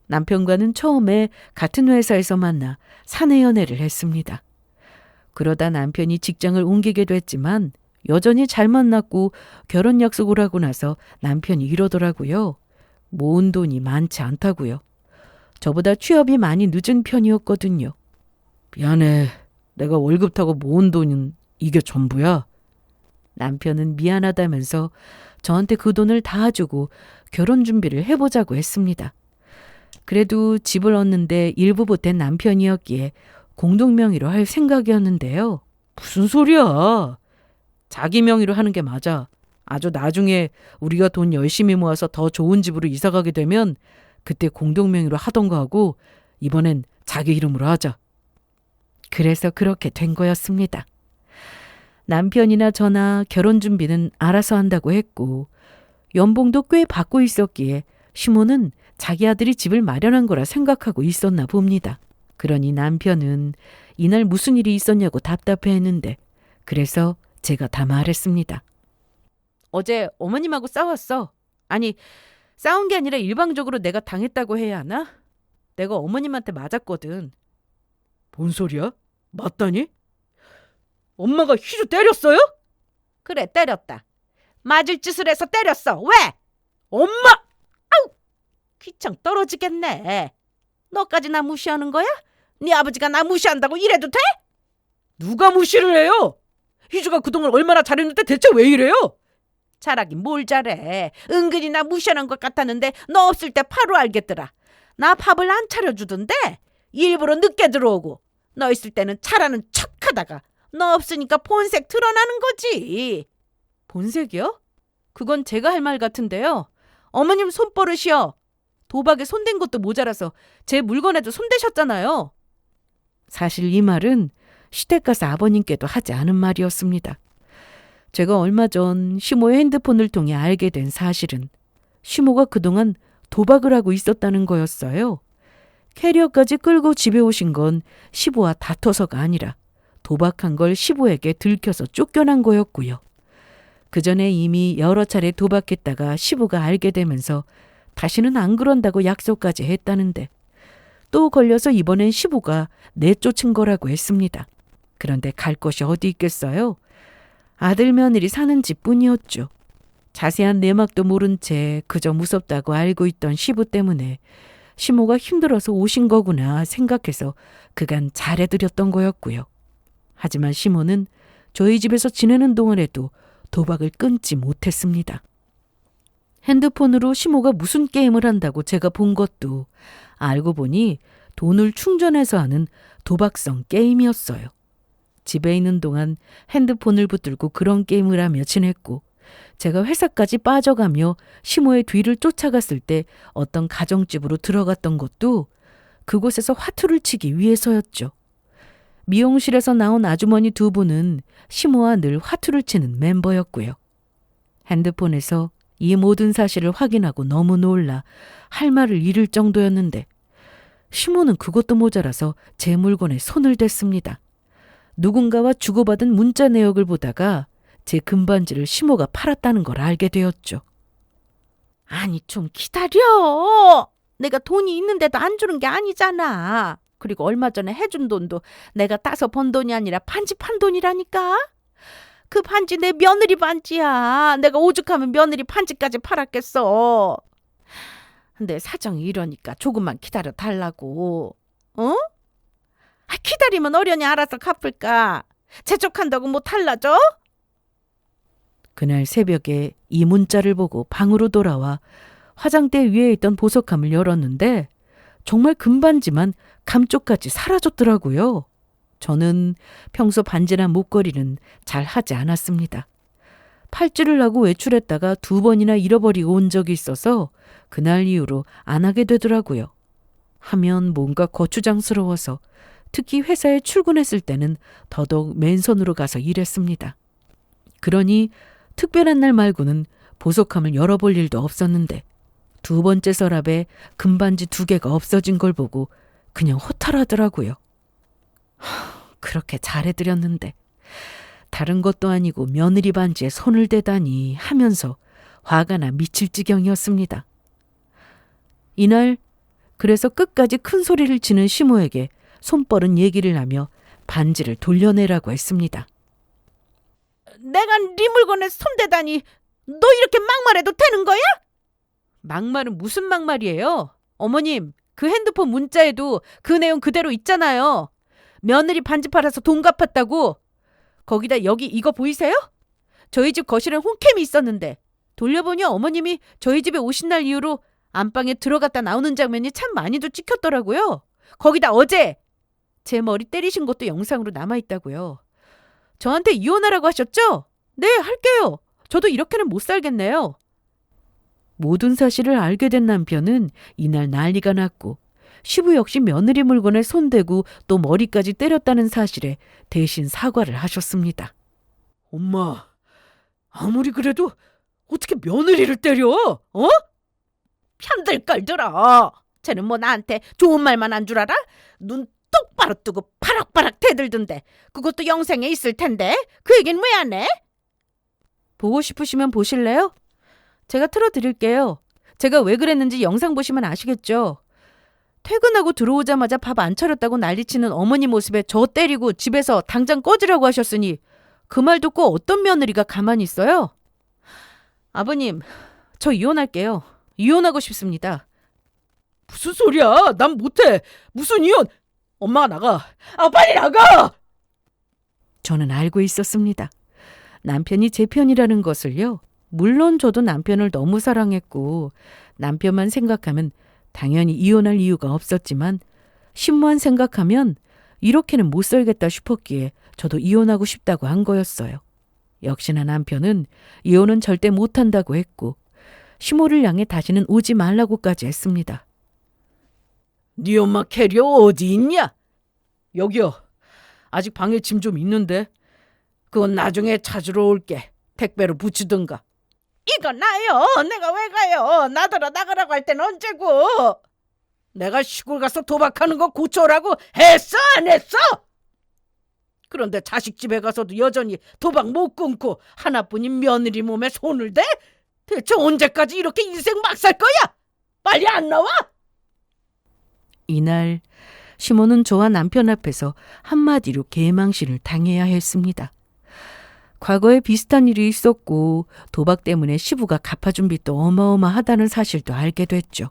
남편과는 처음에 같은 회사에서 만나 사내 연애를 했습니다. 그러다 남편이 직장을 옮기게 됐지만 여전히 잘 만났고 결혼 약속을 하고 나서 남편이 이러더라고요. 모은 돈이 많지 않다고요. 저보다 취업이 많이 늦은 편이었거든요. 미안해. 내가 월급 타고 모은 돈은 이게 전부야. 남편은 미안하다면서 저한테 그 돈을 다 주고 결혼 준비를 해보자고 했습니다. 그래도 집을 얻는데 일부 보탠 남편이었기에 공동명의로 할 생각이었는데요. 무슨 소리야. 자기 명의로 하는 게 맞아. 아주 나중에 우리가 돈 열심히 모아서 더 좋은 집으로 이사가게 되면 그때 공동명의로 하던가 하고 이번엔 자기 이름으로 하자. 그래서 그렇게 된 거였습니다. 남편이나 저나 결혼 준비는 알아서 한다고 했고 연봉도 꽤 받고 있었기에 시모는 자기 아들이 집을 마련한 거라 생각하고 있었나 봅니다. 그러니 남편은 이날 무슨 일이 있었냐고 답답해했는데 그래서 제가 다 말했습니다. 어제 어머님하고 싸웠어. 아니, 싸운 게 아니라 일방적으로 내가 당했다고 해야 하나? 내가 어머님한테 맞았거든. 뭔 소리야? 맞다니? 엄마가 희주 때렸어요? 그래, 때렸다. 맞을 짓을 해서 때렸어. 왜? 엄마! 아우! 귀청 떨어지겠네. 너까지 나 무시하는 거야? 네 아버지가 나 무시한다고 이래도 돼? 누가 무시를 해요? 희주가 그동안 얼마나 잘했는데 대체 왜 이래요? 잘하긴 뭘 잘해. 은근히 나 무시하는 것 같았는데 너 없을 때 바로 알겠더라. 나 밥을 안 차려주던데 일부러 늦게 들어오고 너 있을 때는 잘하는 척하다가 너 없으니까 본색 드러나는 거지. 본색이요? 그건 제가 할 말 같은데요. 어머님 손버릇이요. 도박에 손댄 것도 모자라서 제 물건에도 손대셨잖아요. 사실 이 말은 시댁 가서 아버님께도 하지 않은 말이었습니다. 제가 얼마 전 시모의 핸드폰을 통해 알게 된 사실은 시모가 그동안 도박을 하고 있었다는 거였어요. 캐리어까지 끌고 집에 오신 건 시부와 다퉈서가 아니라 도박한 걸 시부에게 들켜서 쫓겨난 거였고요. 그 전에 이미 여러 차례 도박했다가 시부가 알게 되면서 다시는 안 그런다고 약속까지 했다는데 또 걸려서 이번엔 시부가 내쫓은 거라고 했습니다. 그런데 갈 곳이 어디 있겠어요? 아들 며느리 사는 집뿐이었죠. 자세한 내막도 모른 채 그저 무섭다고 알고 있던 시부 때문에 시모가 힘들어서 오신 거구나 생각해서 그간 잘해드렸던 거였고요. 하지만 시모는 저희 집에서 지내는 동안에도 도박을 끊지 못했습니다. 핸드폰으로 시모가 무슨 게임을 한다고 제가 본 것도 알고 보니 돈을 충전해서 하는 도박성 게임이었어요. 집에 있는 동안 핸드폰을 붙들고 그런 게임을 하며 지냈고 제가 회사까지 빠져가며 시모의 뒤를 쫓아갔을 때 어떤 가정집으로 들어갔던 것도 그곳에서 화투를 치기 위해서였죠. 미용실에서 나온 아주머니 두 분은 시모와 늘 화투를 치는 멤버였고요. 핸드폰에서 이 모든 사실을 확인하고 너무 놀라 할 말을 잃을 정도였는데 시모는 그것도 모자라서 제 물건에 손을 댔습니다. 누군가와 주고받은 문자 내역을 보다가 제 금반지를 시모가 팔았다는 걸 알게 되었죠. 아니 좀 기다려. 내가 돈이 있는데도 안 주는 게 아니잖아. 그리고 얼마 전에 해준 돈도 내가 따서 번 돈이 아니라 반지 판 돈이라니까. 그 반지 내 며느리 반지야. 내가 오죽하면 며느리 반지까지 팔았겠어. 근데 사정이 이러니까 조금만 기다려 달라고. 어? 기다리면 어련히 알아서 갚을까. 재촉한다고 뭐 달라져? 그날 새벽에 이 문자를 보고 방으로 돌아와 화장대 위에 있던 보석함을 열었는데 정말 금반지만 감쪽같이 사라졌더라고요. 저는 평소 반지나 목걸이는 잘 하지 않았습니다. 팔찌를 하고 외출했다가 2번이나 잃어버리고 온 적이 있어서 그날 이후로 안 하게 되더라고요. 하면 뭔가 거추장스러워서 특히 회사에 출근했을 때는 더더욱 맨손으로 가서 일했습니다. 그러니 특별한 날 말고는 보석함을 열어볼 일도 없었는데 2번째 서랍에 금반지 2개가 없어진 걸 보고 그냥 허탈하더라고요. 그렇게 잘해드렸는데 다른 것도 아니고 며느리 반지에 손을 대다니 하면서 화가 나 미칠 지경이었습니다. 이날 그래서 끝까지 큰 소리를 치는 시모에게 손버른 얘기를 하며 반지를 돌려내라고 했습니다. 내가 네 물건에 손대다니 너 이렇게 막말해도 되는 거야? 막말은 무슨 막말이에요? 어머님, 그 핸드폰 문자에도 그 내용 그대로 있잖아요. 며느리 반지 팔아서 돈 갚았다고. 거기다 여기 이거 보이세요? 저희 집 거실엔 홈캠이 있었는데 돌려보니 어머님이 저희 집에 오신 날 이후로 안방에 들어갔다 나오는 장면이 참 많이도 찍혔더라고요. 거기다 어제 제 머리 때리신 것도 영상으로 남아있다고요. 저한테 이혼하라고 하셨죠? 네, 할게요. 저도 이렇게는 못 살겠네요. 모든 사실을 알게 된 남편은 이날 난리가 났고 시부 역시 며느리 물건에 손대고 또 머리까지 때렸다는 사실에 대신 사과를 하셨습니다. 엄마, 아무리 그래도 어떻게 며느리를 때려? 어? 편들 걸 들어. 쟤는 뭐 나한테 좋은 말만 한 줄 알아? 눈 똑바로 뜨고 바락바락 대들던데 그것도 영상에 있을 텐데 그 얘기는 왜 안 해? 보고 싶으시면 보실래요? 제가 틀어드릴게요. 제가 왜 그랬는지 영상 보시면 아시겠죠? 퇴근하고 들어오자마자 밥 안 차렸다고 난리치는 어머니 모습에 저 때리고 집에서 당장 꺼지라고 하셨으니 그 말 듣고 어떤 며느리가 가만히 있어요? 아버님, 저 이혼할게요. 이혼하고 싶습니다. 무슨 소리야? 난 못해. 무슨 이혼? 엄마 나가. 빨리 나가! 저는 알고 있었습니다. 남편이 제 편이라는 것을요. 물론 저도 남편을 너무 사랑했고 남편만 생각하면 당연히 이혼할 이유가 없었지만 신무한 생각하면 이렇게는 못 살겠다 싶었기에 저도 이혼하고 싶다고 한 거였어요. 역시나 남편은 이혼은 절대 못한다고 했고 시모를 향해 다시는 오지 말라고까지 했습니다. 네 엄마 캐리어 어디 있냐? 여기요. 아직 방에 짐 좀 있는데 그건 나중에 찾으러 올게. 택배로 붙이든가. 이거 나요. 내가 왜 가요? 나더러 나가라고 할 때는 언제고? 내가 시골 가서 도박하는 거 고쳐라고 했어 안 했어? 그런데 자식 집에 가서도 여전히 도박 못 끊고 하나뿐인 며느리 몸에 손을 대? 대체 언제까지 이렇게 인생 막 살 거야? 빨리 안 나와? 이날 시모는 저와 남편 앞에서 한마디로 개망신을 당해야 했습니다. 과거에 비슷한 일이 있었고 도박 때문에 시부가 갚아준 빚도 어마어마하다는 사실도 알게 됐죠.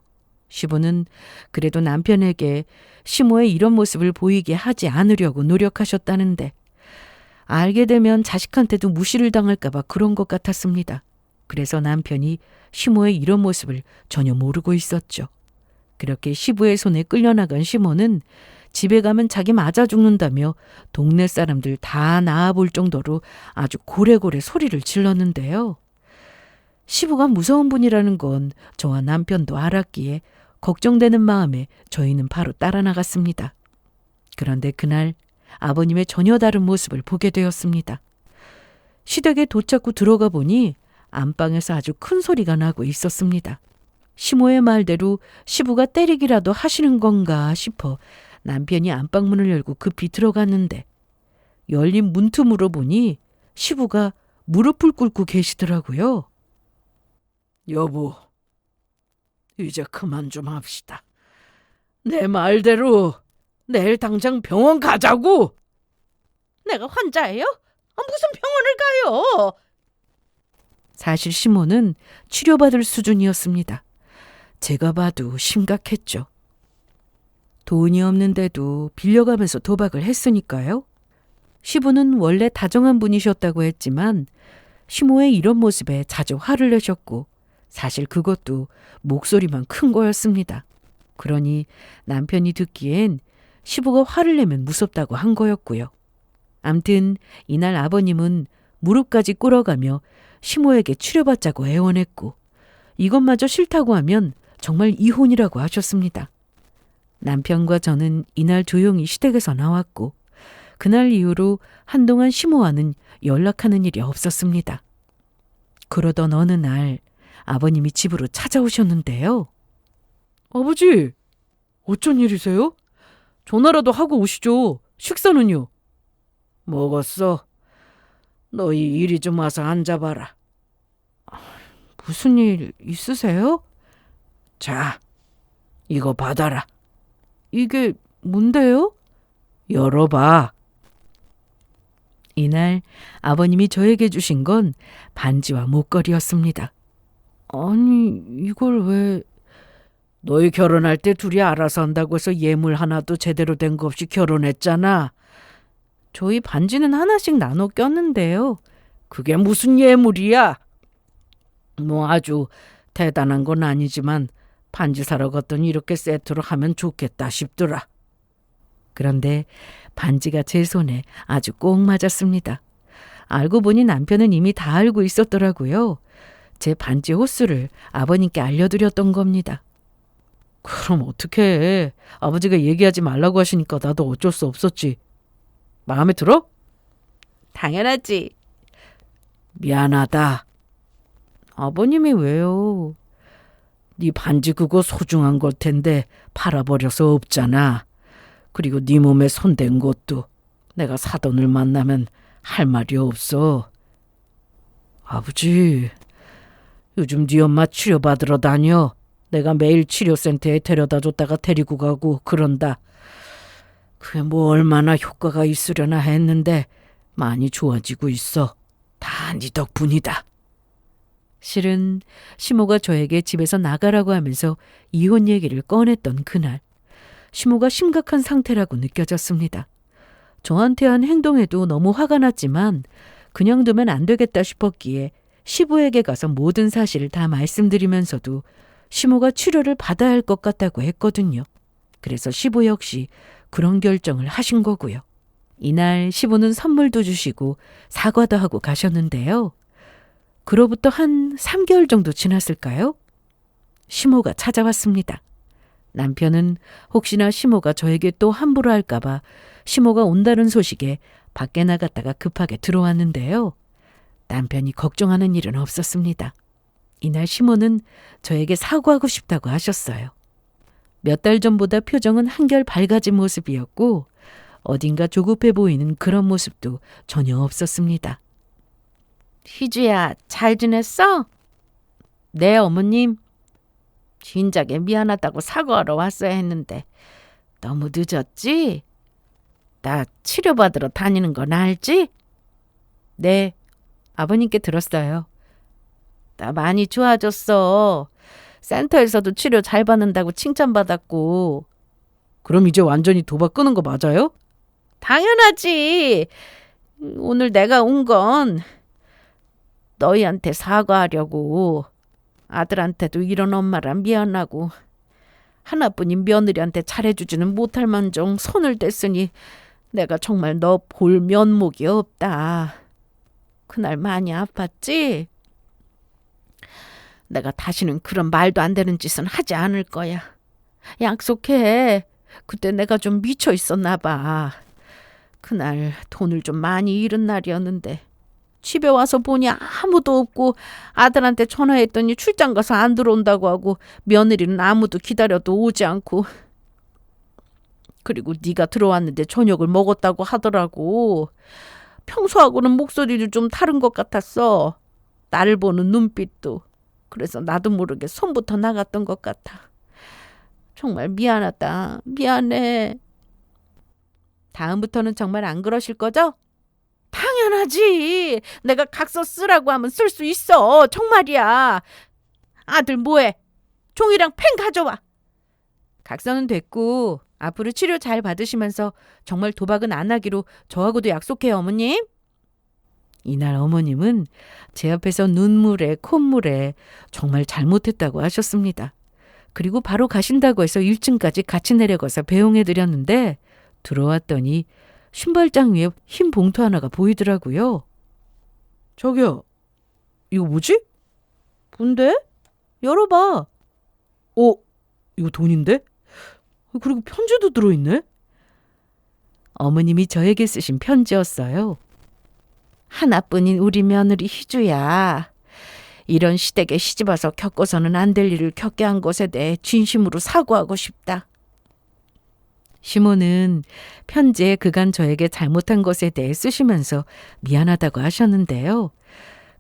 시부는 그래도 남편에게 시모의 이런 모습을 보이게 하지 않으려고 노력하셨다는데 알게 되면 자식한테도 무시를 당할까 봐 그런 것 같았습니다. 그래서 남편이 시모의 이런 모습을 전혀 모르고 있었죠. 그렇게 시부의 손에 끌려나간 시모는 집에 가면 자기 맞아 죽는다며 동네 사람들 다 나아볼 정도로 아주 고래고래 소리를 질렀는데요. 시부가 무서운 분이라는 건 저와 남편도 알았기에 걱정되는 마음에 저희는 바로 따라 나갔습니다. 그런데 그날 아버님의 전혀 다른 모습을 보게 되었습니다. 시댁에 도착 후 들어가 보니 안방에서 아주 큰 소리가 나고 있었습니다. 시모의 말대로 시부가 때리기라도 하시는 건가 싶어 남편이 안방문을 열고 급히 들어갔는데 열린 문틈으로 보니 시부가 무릎을 꿇고 계시더라고요. 여보, 이제 그만 좀 합시다. 내 말대로 내일 당장 병원 가자고. 내가 환자예요? 무슨 병원을 가요? 사실 시모는 치료받을 수준이었습니다. 제가 봐도 심각했죠. 돈이 없는데도 빌려가면서 도박을 했으니까요. 시부는 원래 다정한 분이셨다고 했지만 시모의 이런 모습에 자주 화를 내셨고 사실 그것도 목소리만 큰 거였습니다. 그러니 남편이 듣기엔 시부가 화를 내면 무섭다고 한 거였고요. 암튼 이날 아버님은 무릎까지 꿇어가며 시모에게 치료받자고 애원했고 이것마저 싫다고 하면 정말 이혼이라고 하셨습니다. 남편과 저는 이날 조용히 시댁에서 나왔고 그날 이후로 한동안 시모와는 연락하는 일이 없었습니다. 그러던 어느 날 아버님이 집으로 찾아오셨는데요. 아버지, 어쩐 일이세요? 전화라도 하고 오시죠. 식사는요? 먹었어. 너희 이리 좀 와서 앉아봐라. 무슨 일 있으세요? 자, 이거 받아라. 이게 뭔데요? 열어봐. 이날 아버님이 저에게 주신 건 반지와 목걸이였습니다. 아니, 이걸 왜... 너희 결혼할 때 둘이 알아서 한다고 해서 예물 하나도 제대로 된 거 없이 결혼했잖아. 저희 반지는 하나씩 나눠 꼈는데요. 그게 무슨 예물이야? 뭐 아주 대단한 건 아니지만 반지 사러 갔더니 이렇게 세트로 하면 좋겠다 싶더라. 그런데 반지가 제 손에 아주 꼭 맞았습니다. 알고 보니 남편은 이미 다 알고 있었더라고요. 제 반지 호수를 아버님께 알려드렸던 겁니다. 그럼 어떡해. 아버지가 얘기하지 말라고 하시니까 나도 어쩔 수 없었지. 마음에 들어? 당연하지. 미안하다. 아버님이 왜요? 네 반지 그거 소중한 걸 텐데 팔아버려서 없잖아. 그리고 네 몸에 손댄 것도 내가 사돈을 만나면 할 말이 없어. 아버지, 요즘 네 엄마 치료받으러 다녀. 내가 매일 치료센터에 데려다 줬다가 데리고 가고 그런다. 그게 뭐 얼마나 효과가 있으려나 했는데 많이 좋아지고 있어. 다 네 덕분이다. 실은 시모가 저에게 집에서 나가라고 하면서 이혼 얘기를 꺼냈던 그날, 시모가 심각한 상태라고 느껴졌습니다. 저한테 한 행동에도 너무 화가 났지만 그냥 두면 안 되겠다 싶었기에 시부에게 가서 모든 사실을 다 말씀드리면서도 시모가 치료를 받아야 할 것 같다고 했거든요. 그래서 시부 역시 그런 결정을 하신 거고요. 이날 시부는 선물도 주시고 사과도 하고 가셨는데요. 그로부터 한 3개월 정도 지났을까요? 시모가 찾아왔습니다. 남편은 혹시나 시모가 저에게 또 함부로 할까봐 시모가 온다는 소식에 밖에 나갔다가 급하게 들어왔는데요. 남편이 걱정하는 일은 없었습니다. 이날 시모는 저에게 사과하고 싶다고 하셨어요. 몇 달 전보다 표정은 한결 밝아진 모습이었고 어딘가 조급해 보이는 그런 모습도 전혀 없었습니다. 희주야, 잘 지냈어? 네, 어머님. 진작에 미안하다고 사과하러 왔어야 했는데 너무 늦었지? 나 치료받으러 다니는 건 알지? 네, 아버님께 들었어요. 나 많이 좋아졌어. 센터에서도 치료 잘 받는다고 칭찬받았고. 그럼 이제 완전히 도박 끄는 거 맞아요? 당연하지. 오늘 내가 온 건 너희한테 사과하려고. 아들한테도 이런 엄마라 미안하고 하나뿐인 며느리한테 잘해주지는 못할 만정 손을 댔으니 내가 정말 너 볼 면목이 없다. 그날 많이 아팠지? 내가 다시는 그런 말도 안 되는 짓은 하지 않을 거야. 약속해. 그때 내가 좀 미쳐 있었나 봐. 그날 돈을 좀 많이 잃은 날이었는데 집에 와서 보니 아무도 없고 아들한테 전화했더니 출장 가서 안 들어온다고 하고 며느리는 아무도 기다려도 오지 않고 그리고 네가 들어왔는데 저녁을 먹었다고 하더라고. 평소하고는 목소리도 좀 다른 것 같았어. 나를 보는 눈빛도. 그래서 나도 모르게 손부터 나갔던 것 같아. 정말 미안하다. 미안해. 다음부터는 정말 안 그러실 거죠? 당연하지. 내가 각서 쓰라고 하면 쓸 수 있어. 정말이야. 아들 뭐해? 종이랑 펜 가져와. 각서는 됐고 앞으로 치료 잘 받으시면서 정말 도박은 안 하기로 저하고도 약속해요, 어머님. 이날 어머님은 제 앞에서 눈물에 콧물에 정말 잘못했다고 하셨습니다. 그리고 바로 가신다고 해서 1층까지 같이 내려가서 배웅해 드렸는데 들어왔더니 신발장 위에 흰 봉투 하나가 보이더라고요. 저기요, 이거 뭐지? 뭔데? 열어봐. 이거 돈인데? 그리고 편지도 들어있네? 어머님이 저에게 쓰신 편지였어요. 하나뿐인 우리 며느리 희주야. 이런 시댁에 시집와서 겪어서는 안 될 일을 겪게 한 것에 대해 진심으로 사과하고 싶다. 시모는 편지에 그간 저에게 잘못한 것에 대해 쓰시면서 미안하다고 하셨는데요.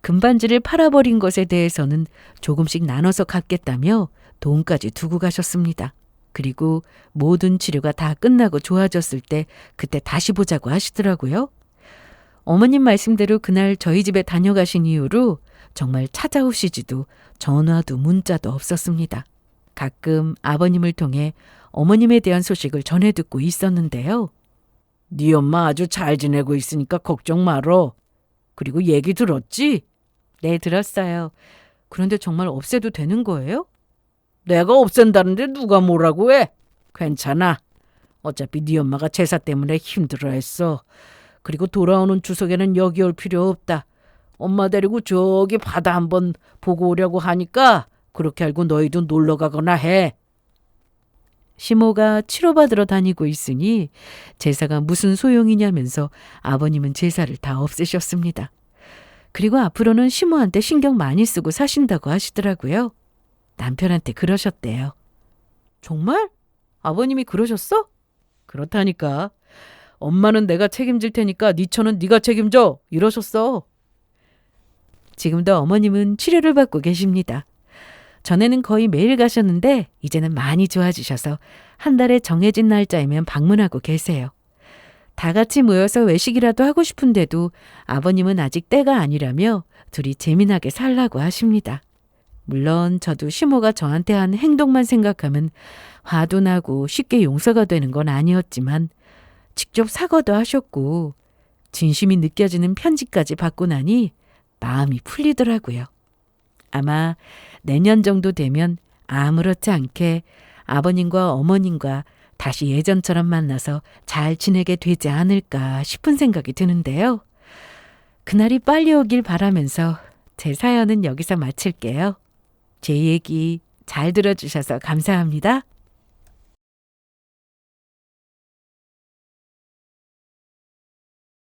금반지를 팔아버린 것에 대해서는 조금씩 나눠서 갚겠다며 돈까지 두고 가셨습니다. 그리고 모든 치료가 다 끝나고 좋아졌을 때 그때 다시 보자고 하시더라고요. 어머님 말씀대로 그날 저희 집에 다녀가신 이후로 정말 찾아오시지도 전화도 문자도 없었습니다. 가끔 아버님을 통해 어머님에 대한 소식을 전해 듣고 있었는데요. 네 엄마 아주 잘 지내고 있으니까 걱정 말어. 그리고 얘기 들었지? 네, 들었어요. 그런데 정말 없애도 되는 거예요? 내가 없앤다는데 누가 뭐라고 해? 괜찮아. 어차피 네 엄마가 제사 때문에 힘들어했어. 그리고 돌아오는 추석에는 여기 올 필요 없다. 엄마 데리고 저기 바다 한번 보고 오려고 하니까 그렇게 알고 너희도 놀러 가거나 해. 시모가 치료받으러 다니고 있으니 제사가 무슨 소용이냐면서 아버님은 제사를 다 없애셨습니다. 그리고 앞으로는 시모한테 신경 많이 쓰고 사신다고 하시더라고요. 남편한테 그러셨대요. 정말? 아버님이 그러셨어? 그렇다니까. 엄마는 내가 책임질 테니까 네 처는 네가 책임져. 이러셨어. 지금도 어머님은 치료를 받고 계십니다. 전에는 거의 매일 가셨는데 이제는 많이 좋아지셔서 한 달에 정해진 날짜이면 방문하고 계세요. 다 같이 모여서 외식이라도 하고 싶은데도 아버님은 아직 때가 아니라며 둘이 재미나게 살라고 하십니다. 물론 저도 시모가 저한테 한 행동만 생각하면 화도 나고 쉽게 용서가 되는 건 아니었지만 직접 사과도 하셨고 진심이 느껴지는 편지까지 받고 나니 마음이 풀리더라고요. 아마 내년 정도 되면 아무렇지 않게 아버님과 어머님과 다시 예전처럼 만나서 잘 지내게 되지 않을까 싶은 생각이 드는데요. 그날이 빨리 오길 바라면서 제 사연은 여기서 마칠게요. 제 얘기 잘 들어주셔서 감사합니다.